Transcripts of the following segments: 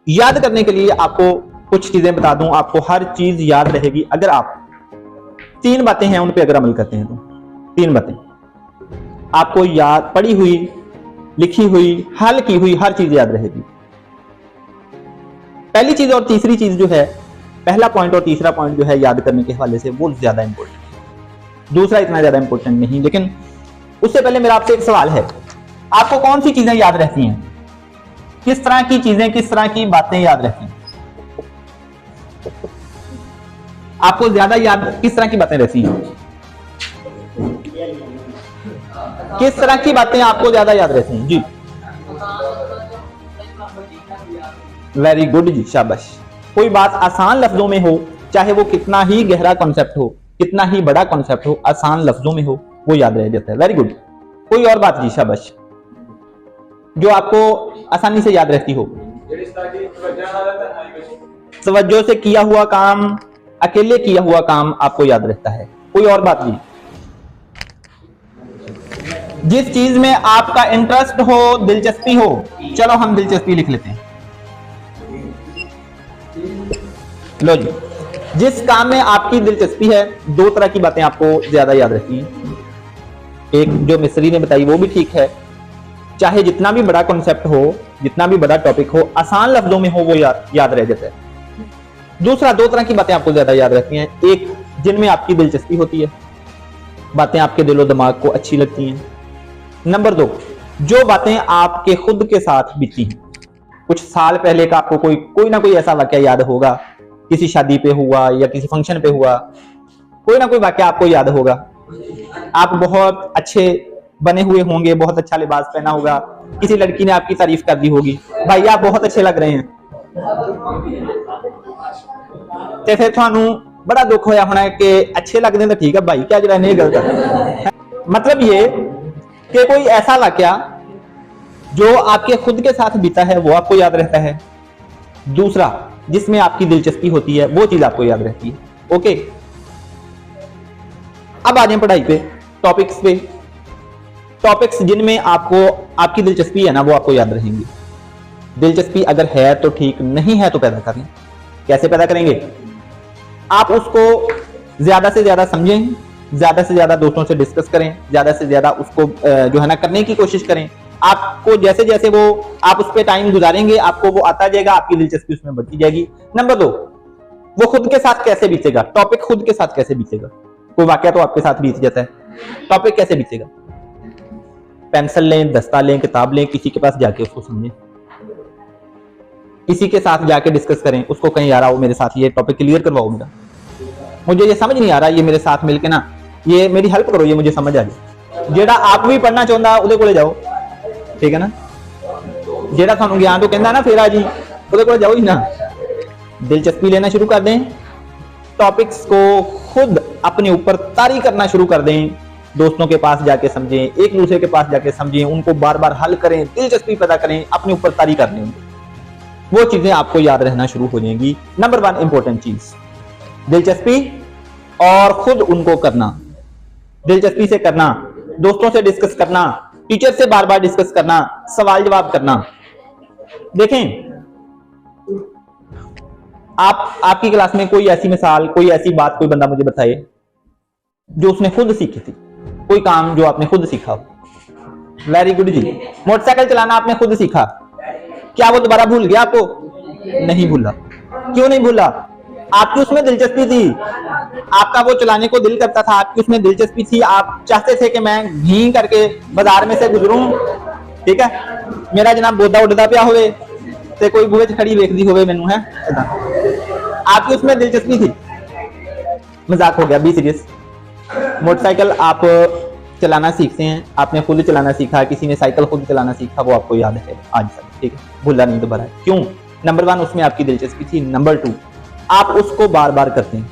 याद करने के लिए आपको कुछ चीजें बता दूं, आपको हर चीज याद रहेगी अगर आप 3 बातें हैं उन पे अगर अमल करते हैं तो 3 बातें आपको याद, पढ़ी हुई, लिखी हुई, हल की हुई हर चीज याद रहेगी। पहली चीज और तीसरी चीज जो है, पहला पॉइंट और तीसरा पॉइंट जो है याद करने के हवाले से वो ज्यादा इंपॉर्टेंट है, दूसरा इतना ज्यादा इंपॉर्टेंट नहीं। लेकिन उससे पहले मेरा आपसे एक सवाल है, आपको कौन सी चीजें याद रहती हैं? किस तरह की चीजें, किस तरह की बातें याद रहती हैं? आपको ज्यादा याद किस तरह की बातें रहती हैं? किस तरह की बातें आपको ज्यादा याद रहती हैं? जी वेरी गुड जी, शाबाश। कोई बात आसान लफ्जों में हो, चाहे वो कितना ही गहरा कॉन्सेप्ट हो, कितना ही बड़ा कॉन्सेप्ट हो, आसान लफ्जों में हो वो याद रह जाता है। Very good. कोई और बात जी, शाबाश, जो आपको आसानी से याद रहती हो। तवज्जो से किया हुआ काम, अकेले किया हुआ काम आपको याद रहता है। कोई और बात जी? जिस चीज में आपका इंटरेस्ट हो, दिलचस्पी हो, चलो हम दिलचस्पी लिख लेते हैं। लो जी, जिस काम में आपकी दिलचस्पी है, 2 तरह की बातें आपको ज्यादा याद रहती हैं। एक जो मिस्री ने बताई वो भी ठीक है, चाहे जितना भी बड़ा कॉन्सेप्ट हो, जितना भी बड़ा टॉपिक हो, आसान लफ्जों में हो वो याद रह जाता है। दूसरा, 2 तरह की बातें आपको ज्यादा याद रहती हैं। एक जिनमें आपकी दिलचस्पी होती है, बातें आपके दिलो दिमाग को अच्छी लगती हैं। नंबर 2, जो बातें आपके खुद के साथ बीती हैं। कुछ साल पहले का आपको कोई ना कोई ऐसा वाकया याद होगा, किसी शादी पे हुआ या किसी फंक्शन पे हुआ, कोई ना कोई वाकया आपको याद होगा। आप बहुत अच्छे बने हुए होंगे, बहुत अच्छा लिबास पहना होगा, किसी लड़की ने आपकी तारीफ कर दी होगी, भाई आप बहुत अच्छे लग रहे हैं, तो फिर थानू बड़ा दुख होया होना है कि अच्छे लगते हैं तो ठीक है भाई, क्या जरा नहीं गलत है। मतलब ये कि कोई ऐसा वाकया जो आपके खुद के साथ बीता है वो आपको याद रहता है। दूसरा, जिसमें आपकी दिलचस्पी होती है वो चीज आपको याद रहती है। ओके, अब आ जाए पढ़ाई पे, टॉपिक्स पे। टॉपिक्स जिनमें आपको आपकी दिलचस्पी है ना वो आपको याद रहेंगी। दिलचस्पी अगर है तो ठीक, नहीं है तो पैदा करें। कैसे पैदा करेंगे? आप उसको ज्यादा से ज्यादा समझें, ज्यादा से ज्यादा दोस्तों से डिस्कस करें, ज्यादा से ज्यादा उसको जो है ना करने की कोशिश करें। आपको जैसे जैसे वो आप उस पर टाइम गुजारेंगे, आपको वो आता जाएगा, आपकी दिलचस्पी उसमें बढ़ती जाएगी। नंबर 2, वो खुद के साथ कैसे बीतेगा? टॉपिक खुद के साथ कैसे बीतेगा? कोई वाकया तो आपके साथ बीत जाता है, टॉपिक कैसे बीतेगा? पेंसिल लें, दस्ता लें, किताब लें, किसी के पास जाके उसको समझें, किसी के साथ जाके डिस्कस करें, उसको कहीं यार आओ मेरे साथ ये टॉपिक क्लियर करवाओ, मेरा मुझे ये समझ नहीं आ रहा, ये मेरे साथ मिलके ना ये मेरी हेल्प करो, ये मुझे समझ आ जाए। जेड़ा आप भी पढ़ना चाहता उहदे कोले जाओ, ठीक है ना? जेड़ा थानू ज्ञान तो कहता ना फेरा जी, उहदे कोले जाओ ही ना। दिलचस्पी लेना शुरू कर दें, टॉपिक्स को खुद अपने ऊपर तारी करना शुरू कर दें, दोस्तों के पास जाके समझें, एक दूसरे के पास जाके समझें, उनको बार बार हल करें, दिलचस्पी पैदा करें, अपने ऊपर तारी कर दें, वो चीजें आपको याद रहना शुरू हो जाएंगी। नंबर 1 इंपॉर्टेंट चीज, दिलचस्पी और खुद उनको करना, दिलचस्पी से करना, दोस्तों से डिस्कस करना, टीचर से बार बार डिस्कस करना, सवाल जवाब करना। देखें, आपकी क्लास में कोई ऐसी मिसाल, कोई ऐसी बात कोई बंदा मुझे बताए जो उसने खुद सीखी थी, कोई काम जो आपने खुद सीखा हो। वेरी गुड जी। मोटरसाइकिल चलाना आपने खुद सीखा, क्या वो दोबारा भूल गया? आपको नहीं भूला। क्यों नहीं भूला? आपकी उसमें दिलचस्पी थी, आपका वो चलाने को दिल करता था, आपकी उसमें दिलचस्पी थी, आप चाहते थे कि मैं घी करके बाजार में से गुजरूं, ठीक है, मेरा जनाब बोधा उड़दा पिया होवे ते कोई बूहे च खड़ी वेखदी होवे मैनू, है आपकी उसमें दिलचस्पी थी। मजाक हो गया, बी सीरियस। मोटरसाइकिल आप चलाना सीखते हैं, आपने खुद चलाना सीखा, किसी ने साइकिल खुद चलाना सीखा, वो आपको याद है आज तक, ठीक है, भूला नहीं दोबारा। क्यों? नंबर 1 उसमें आपकी दिलचस्पी थी। नंबर 2 आप उसको बार बार करते हैं,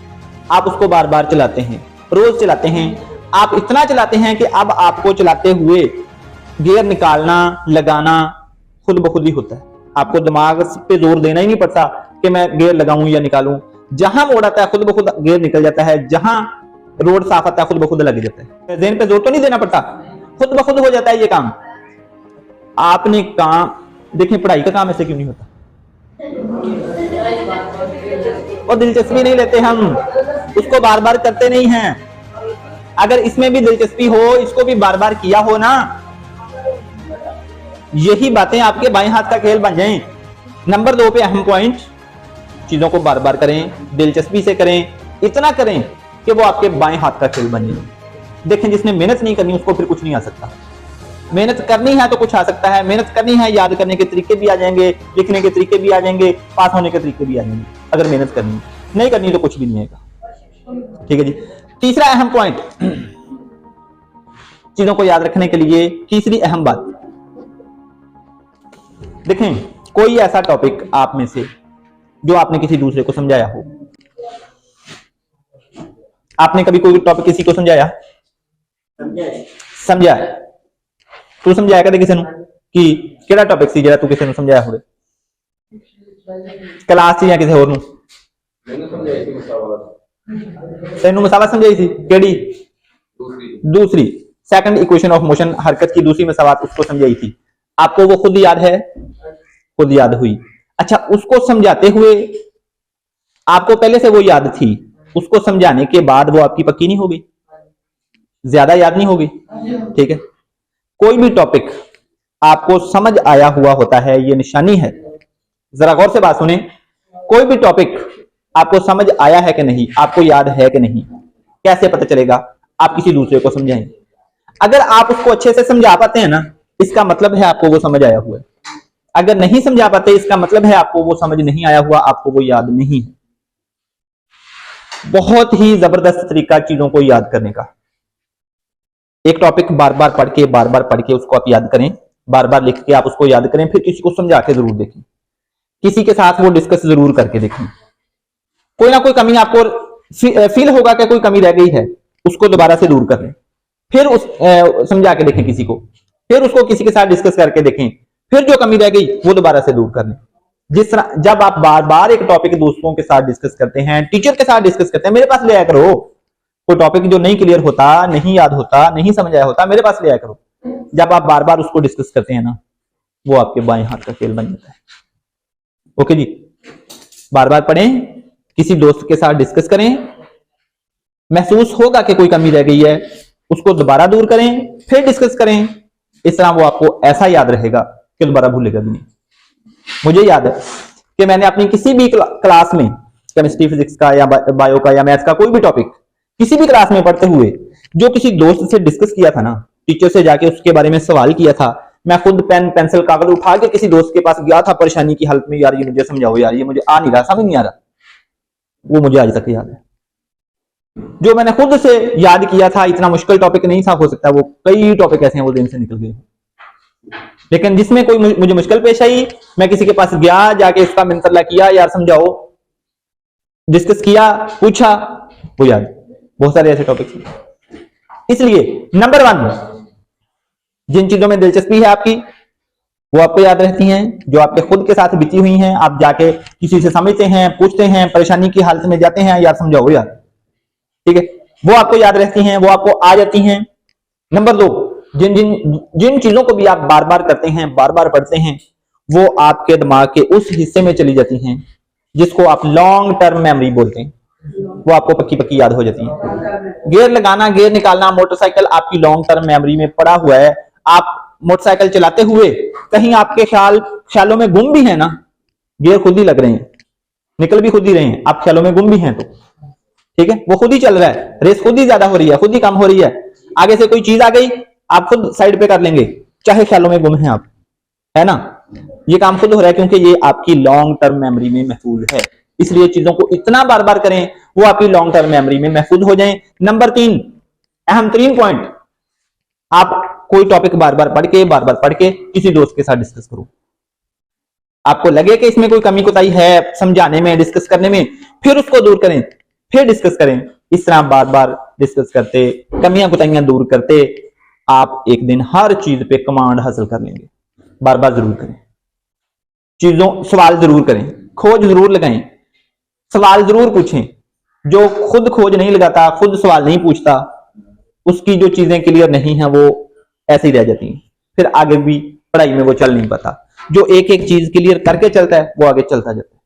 आप उसको बार बार चलाते हैं, रोज चलाते हैं, आप इतना चलाते हैं कि अब आपको चलाते हुए गियर निकालना लगाना खुद ब खुद ही होता है। आपको दिमाग पे जोर देना ही नहीं पड़ता कि मैं गियर लगाऊं या निकालूं, जहां मोड़ आता है खुद ब खुद गियर निकल जाता है, जहां रोड साफ आता है खुद ब खुद लग जाता है, ज़हन पे जोर तो नहीं देना पड़ता, खुद ब खुद हो जाता है ये काम। आपने काम देखें, पढ़ाई का काम ऐसे क्यों नहीं होता? वो दिलचस्पी नहीं लेते हम, उसको बार बार करते नहीं हैं। अगर इसमें भी दिलचस्पी हो, इसको भी बार बार किया हो ना, यही बातें आपके बाएं हाथ का खेल बन जाएं। नंबर 2 पे अहम पॉइंट, चीजों को बार बार करें, दिलचस्पी से करें, इतना करें कि वो आपके बाएं हाथ का खेल बन जाए। देखें, जिसने मेहनत नहीं करनी उसको फिर कुछ नहीं आ सकता। मेहनत करनी है तो कुछ आ सकता है, मेहनत करनी है, याद करने के तरीके भी आ जाएंगे, लिखने के तरीके भी आ जाएंगे, पास होने के तरीके भी आ जाएंगे। अगर मेहनत करनी, नहीं करनी तो कुछ भी नहीं आएगा। ठीक है जी। तीसरा अहम पॉइंट, चीजों को याद रखने के लिए तीसरी अहम बात, देखें कोई ऐसा टॉपिक आप में से जो आपने किसी दूसरे को समझाया हो। आपने कभी कोई टॉपिक किसी को समझाया? समझाया? तू समझाया कदे किसी कि केड़ा टॉपिक सी जेड़ा तू किसी समझाया हो क्लास या किसी होर? तेनू मसाला समझाई थी केड़ी? दूसरी सेकंड इक्वेशन ऑफ मोशन, हरकत की दूसरी मसावत, उसको समझाई थी। आपको वो खुद याद है? खुद याद हुई। अच्छा, उसको समझाते हुए आपको पहले से वो याद थी, उसको समझाने के बाद वो आपकी पक्की नहीं होगी, ज्यादा याद नहीं होगी। ठीक है, कोई भी टॉपिक आपको समझ आया हुआ होता है, ये निशानी है। जरा गौर से बात सुने, कोई भी टॉपिक आपको समझ आया है कि नहीं, आपको याद है कि नहीं, कैसे पता चलेगा? आप किसी दूसरे को समझाएं। अगर आप उसको अच्छे से समझा पाते हैं ना, इसका मतलब है आपको वो समझ आया हुआ है। अगर नहीं समझा पाते, इसका मतलब है आपको वो समझ नहीं आया हुआ, आपको वो याद नहीं है। बहुत ही जबरदस्त तरीका चीजों को याद करने का। एक टॉपिक बार बार पढ़ के उसको आप याद करें, बार बार लिख के आप उसको याद करें, फिर किसी को समझा के जरूर देखें, किसी के साथ वो डिस्कस जरूर करके देखें। कोई ना कोई कमी आपको फील होगा कि कोई कमी रह गई है, उसको दोबारा से दूर कर लें, फिर उस समझा के देखें किसी को, फिर उसको किसी के साथ डिस्कस करके देखें, फिर जो कमी रह गई वो दोबारा से दूर कर लें। जिस तरह जब आप बार बार एक टॉपिक दोस्तों के साथ डिस्कस करते हैं, टीचर के साथ डिस्कस करते हैं, मेरे पास ले आया करो। कोई टॉपिक जो नहीं क्लियर होता, नहीं याद होता, नहीं समझ आया होता, मेरे पास ले आया करो। जब आप बार बार उसको डिस्कस करते हैं ना, वो आपके बाएं हाथ का खेल बन जाता है। ओके जी, बार बार पढ़ें, किसी दोस्त के साथ डिस्कस करें, महसूस होगा कि कोई कमी रह गई है, उसको दोबारा दूर करें, फिर डिस्कस करें। इस तरह वो आपको ऐसा याद रहेगा कि दोबारा भूलेगा भी नहीं। मुझे याद है कि मैंने अपनी किसी भी क्लास में, केमिस्ट्री, फिजिक्स का या बायो का या मैथ्स का कोई भी टॉपिक किसी भी क्लास में पढ़ते हुए जो किसी दोस्त से डिस्कस किया था ना, टीचर से जाके उसके बारे में सवाल किया था, मैं खुद पेन पेंसिल कागज उठा के किसी दोस्त के पास गया था परेशानी की हालत में, यार ये मुझे समझाओ, यार ये मुझे आ नहीं रहा, समझ नहीं आ रहा, वो मुझे आज तक याद है। जो मैंने खुद से याद किया था, इतना मुश्किल टॉपिक नहीं था, हो सकता है वो कई टॉपिक ऐसे हैं वो दिन से निकल गए, लेकिन जिसमें कोई मुझे मुश्किल पेश आई, मैं किसी के पास गया, जाके इसका मंतरला किया, यार समझाओ, डिस्कस किया, पूछा, वो याद। बहुत सारे ऐसे टॉपिक्स हैं। इसलिए नंबर 1, जिन चीजों में दिलचस्पी है आपकी, वो आपको याद रहती हैं, जो आपके खुद के साथ बीती हुई हैं, आप जाके किसी से समझते हैं, पूछते हैं, परेशानी की हालत में जाते हैं, यार समझाओ यार, ठीक है, वो आपको याद रहती हैं, वो आपको आ जाती हैं। नंबर 2, जिन चीजों को भी आप बार बार करते हैं, बार बार पढ़ते हैं, वो आपके दिमाग के उस हिस्से में चली जाती हैं जिसको आप लॉन्ग टर्म मेमोरी बोलते हैं, वो आपको पक्की पक्की याद हो जाती है। गियर लगाना, गियर निकालना, मोटरसाइकिल आपकी लॉन्ग टर्म मेमोरी में पड़ा हुआ है। आप मोटरसाइकिल चलाते हुए कहीं आपके ख्यालों में गुम भी है ना, गियर खुद ही लग रहे हैं, निकल भी खुद ही रहे हैं, आप ख्यालों में गुम भी हैं, तो ठीक है, वो खुद ही चल रहा है, रेस खुद ही ज्यादा हो रही है, खुद ही कम हो रही है, आगे से कोई चीज आ गई, आप खुद साइड पे कर लेंगे, चाहे ख्यालों में गुम हैं आप, है ना, ये काम खुद हो रहा है क्योंकि ये आपकी लॉन्ग टर्म मेमोरी में महफूज है। इसलिए चीजों को इतना बार बार करें वो आपकी लॉन्ग टर्म मेमोरी में महफूज हो जाएं। नंबर 3, अहम 3 पॉइंट, आप कोई टॉपिक बार बार पढ़ के किसी दोस्त के साथ डिस्कस करो। आपको लगे कि इसमें कोई कमी कोताही है समझाने में, डिस्कस करने में, फिर उसको दूर करें, फिर डिस्कस करें। इस तरह बार बार डिस्कस करते, कमियां कोताहियां दूर करते, आप एक दिन हर चीज पे कमांड हासिल कर लेंगे। बार बार जरूर करें, सवाल जरूर करें, खोज जरूर लगाएं, सवाल जरूर पूछें। जो खुद खोज नहीं लगाता, खुद सवाल नहीं पूछता, उसकी जो चीजें क्लियर नहीं है वो ऐसे ही रह जाती हैं, फिर आगे भी पढ़ाई में वो चल नहीं पाता। जो एक एक चीज क्लियर करके चलता है वो आगे चलता जाता है।